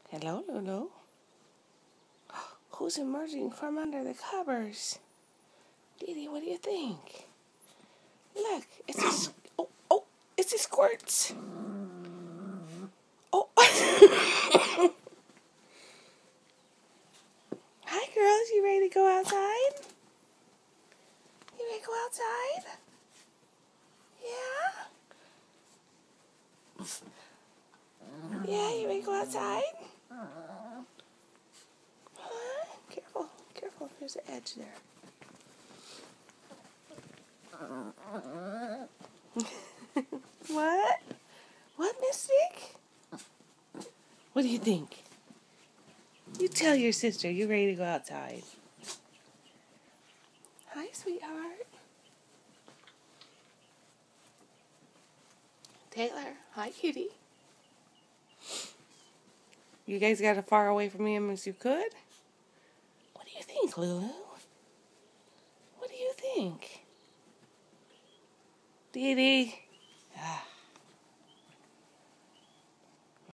Hello, Lulu. Who's emerging from under the covers? Dee, what do you think? Look, it's a it's a squirts. Oh. Hi, girls. You ready to go outside? You ready to go outside? Yeah? Yeah, you ready to go outside? Huh? Careful. There's an edge there. What? What, Mystic? What do you think? You tell your sister you're ready to go outside. Hi, sweetheart. Taylor. Hi, kitty. You guys got as far away from him as you could? What do you think, Lulu? What do you think? Dee Dee. Ah.